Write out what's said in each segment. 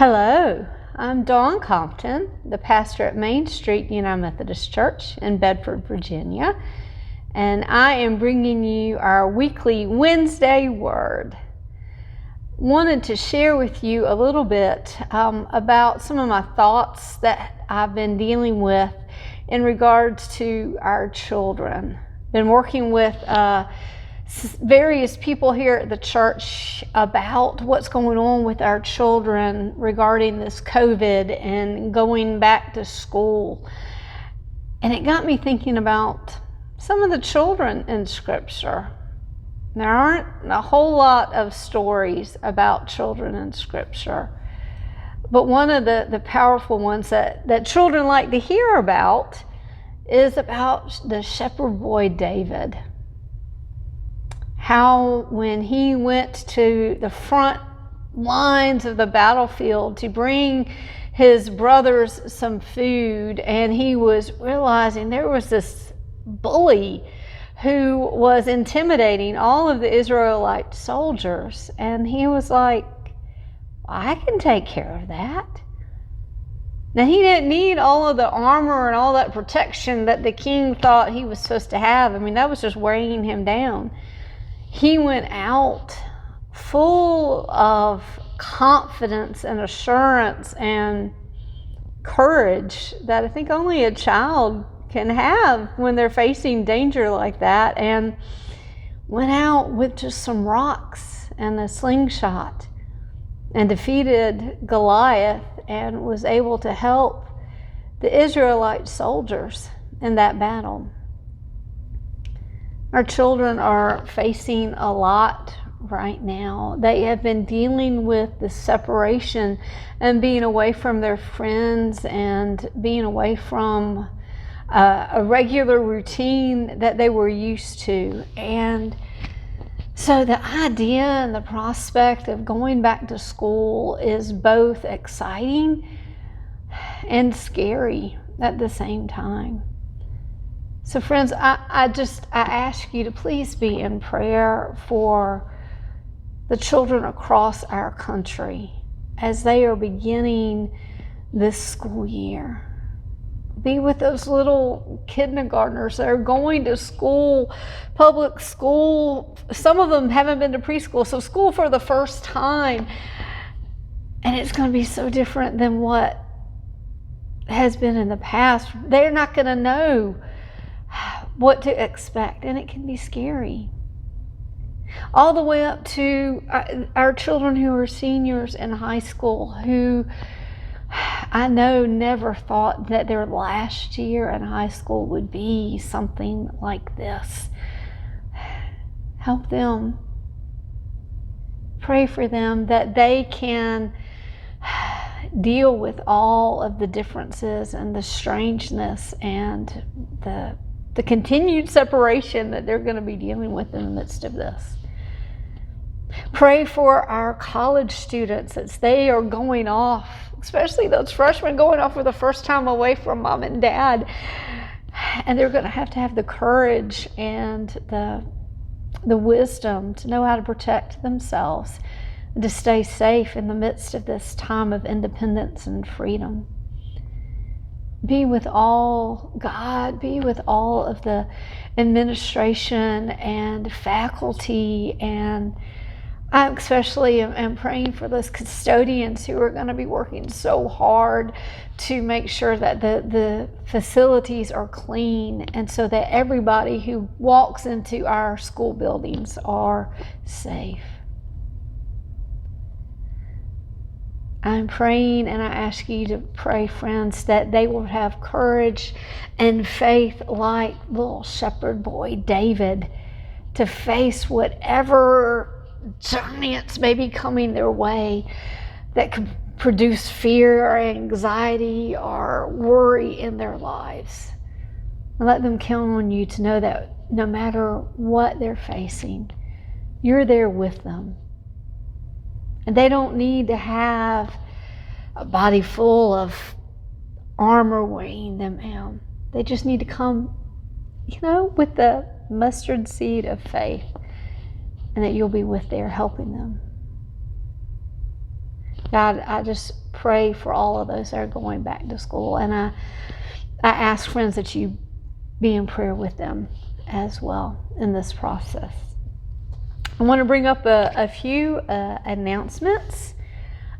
Hello, I'm Dawn Compton, the pastor at Main Street United Methodist Church in Bedford, Virginia, and I am bringing you our weekly Wednesday Word. Wanted to share with you a little bit about some of my thoughts that I've been dealing with in regards to our children. Been working with various people here at the church about what's going on with our children regarding this COVID and going back to school. And it got me thinking about some of the children in Scripture. There aren't a whole lot of stories about children in Scripture, but one of the powerful ones that children like to hear about is about the shepherd boy David. How when he went to the front lines of the battlefield to bring his brothers some food, and he was realizing there was this bully who was intimidating all of the Israelite soldiers, and he was like, I can take care of that. Now, he didn't need all of the armor and all that protection that the king thought he was supposed to have. I mean, that was just weighing him down. He went out full of confidence and assurance and courage that I think only a child can have when they're facing danger like that, and went out with just some rocks and a slingshot and defeated Goliath and was able to help the Israelite soldiers in that battle. Our children are facing a lot right now. They have been dealing with the separation and being away from their friends and being away from a regular routine that they were used to. And so the idea and the prospect of going back to school is both exciting and scary at the same time. So friends, I ask you to please be in prayer for the children across our country as they are beginning this school year. Be with those little kindergartners that are going to school, public school. Some of them haven't been to preschool, so school for the first time. And it's going to be so different than what has been in the past. They're not going to know what to expect, and it can be scary. All the way up to our children who are seniors in high school, who I know never thought that their last year in high school would be something like this. Help them. Pray for them that they can deal with all of the differences and the strangeness and the continued separation that they're going to be dealing with in the midst of this. Pray for our college students as they are going off, especially those freshmen going off for the first time away from mom and dad. And they're going to have the courage and the wisdom to know how to protect themselves and to stay safe in the midst of this time of independence and freedom. Be with all, God, be with all of the administration and faculty, and I especially am praying for those custodians who are going to be working so hard to make sure that the facilities are clean, and so that everybody who walks into our school buildings are safe. I'm praying, and I ask you to pray, friends, that they will have courage and faith like little shepherd boy David to face whatever giants may be coming their way that could produce fear or anxiety or worry in their lives. And let them count on you to know that no matter what they're facing, you're there with them. And they don't need to have a body full of armor weighing them down. They just need to come, with the mustard seed of faith, and that you'll be with there helping them. God, I just pray for all of those that are going back to school. And I ask, friends, that you be in prayer with them as well in this process. I want to bring up a few announcements.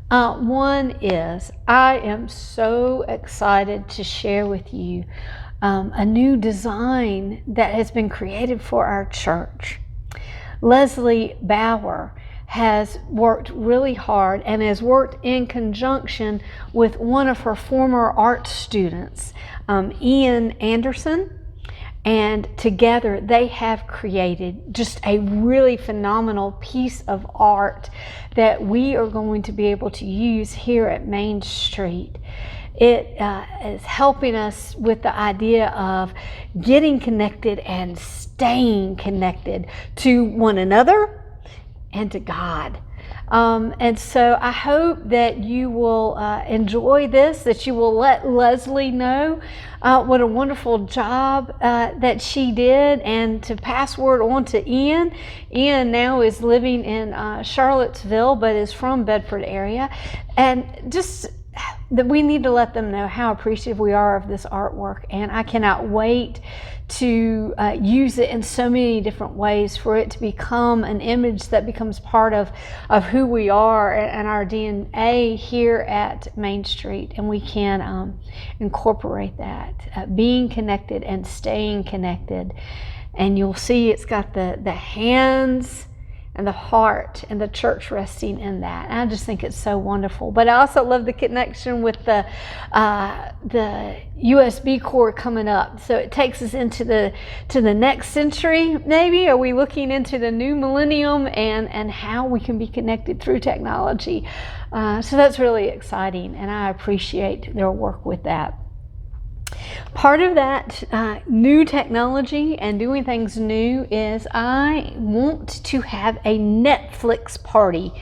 One is, I am so excited to share with you a new design that has been created for our church. Leslie Bauer has worked really hard and has worked in conjunction with one of her former art students, Ian Anderson. And together they have created just a really phenomenal piece of art that we are going to be able to use here at Main Street. It is helping us with the idea of getting connected and staying connected to one another and to God. And so I hope that you will enjoy this, that you will let Leslie know what a wonderful job that she did, and to pass word on to Ian. Ian now is living in Charlottesville, but is from Bedford area. And just that we need to let them know how appreciative we are of this artwork. And I cannot wait to use it in so many different ways, for it to become an image that becomes part of who we are and our DNA here at Main Street. And we can incorporate that, being connected and staying connected. And you'll see it's got the hands and the heart and the church resting in that. And I just think it's so wonderful. But I also love the connection with the USB cord coming up. So it takes us into the next century, maybe. Are we looking into the new millennium and how we can be connected through technology? So that's really exciting, and I appreciate their work with that. Part of that new technology and doing things new is I want to have a Netflix party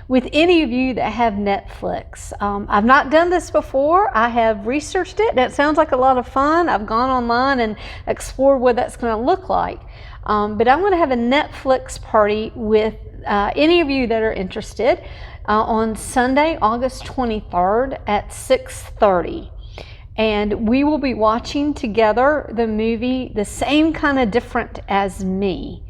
with any of you that have Netflix. I've not done this before. I have researched it. That sounds like a lot of fun. I've gone online and explored what that's going to look like. But I want to have a Netflix party with any of you that are interested on Sunday, August 23rd at 6:30. And we will be watching together the movie The Same Kind of Different as Me.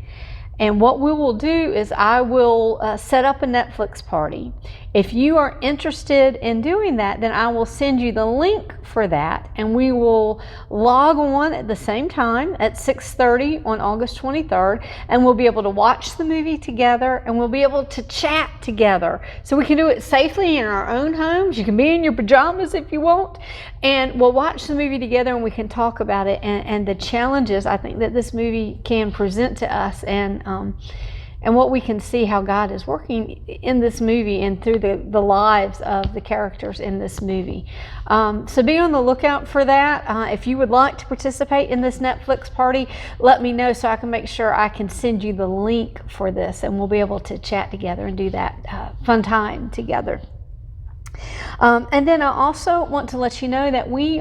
And what we will do is I will set up a Netflix party. If you are interested in doing that, then I will send you the link for that, and we will log on at the same time at 6:30 on August 23rd, and we'll be able to watch the movie together, and we'll be able to chat together. So we can do it safely in our own homes. You can be in your pajamas if you want, and we'll watch the movie together, and we can talk about it and the challenges I think that this movie can present to us, and what we can see how God is working in this movie and through the lives of the characters in this movie. So be on the lookout for that. If you would like to participate in this Netflix party, let me know so I can make sure I can send you the link for this, and we'll be able to chat together and do that fun time together. And then I also want to let you know that we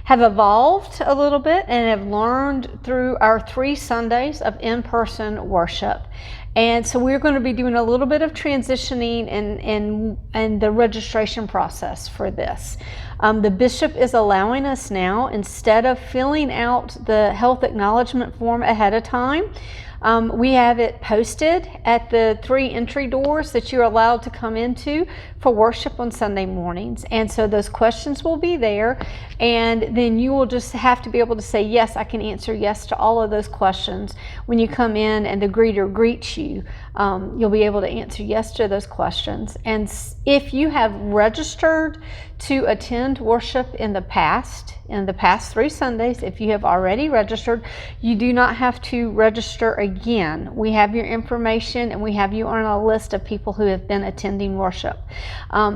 have evolved a little bit and have learned through our 3 Sundays of in-person worship. And so we're going to be doing a little bit of transitioning in the registration process for this. The bishop is allowing us now, instead of filling out the health acknowledgement form ahead of time, we have it posted at the 3 entry doors that you're allowed to come into for worship on Sunday mornings. And so those questions will be there, and then you will just have to be able to say, yes, I can answer yes to all of those questions. When you come in and the greeter greets you, you'll be able to answer yes to those questions. And if you have registered to attend worship in the past 3 Sundays, if you have already registered, you do not have to register again. We have your information, and we have you on a list of people who have been attending worship.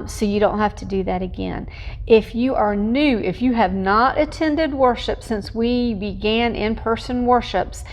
So you don't have to do that again. If you are new, if you have not attended worship since we began in-person worships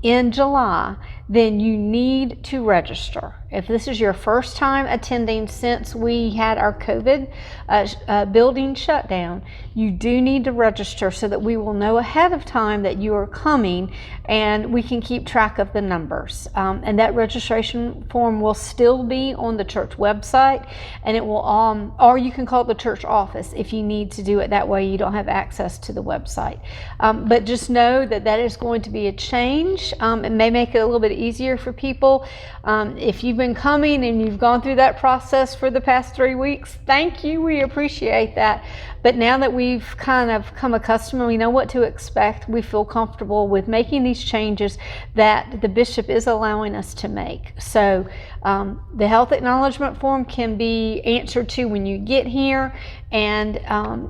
in July, then you need to register. If this is your first time attending since we had our COVID building shutdown, you do need to register so that we will know ahead of time that you are coming and we can keep track of the numbers. And that registration form will still be on the church website, and it will, or you can call the church office if you need to do it that way. You don't have access to the website. But just know that that is going to be a change. It may make it a little bit easier for people. If you've been coming and you've gone through that process for the past 3 weeks, thank you. We appreciate that. But now that we've kind of come accustomed, we know what to expect, we feel comfortable with making these changes that the bishop is allowing us to make. So the health acknowledgement form can be answered to when you get here. And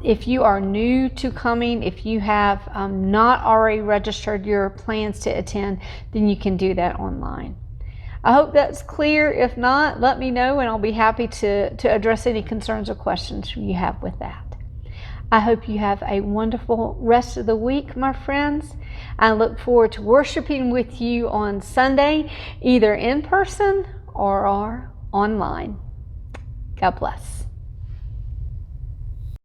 if you are new to coming, if you have not already registered your plans to attend, then you can do that online. I hope that's clear. If not, let me know and I'll be happy to address any concerns or questions you have with that. I hope you have a wonderful rest of the week, my friends. I look forward to worshiping with you on Sunday, either in person or online. God bless.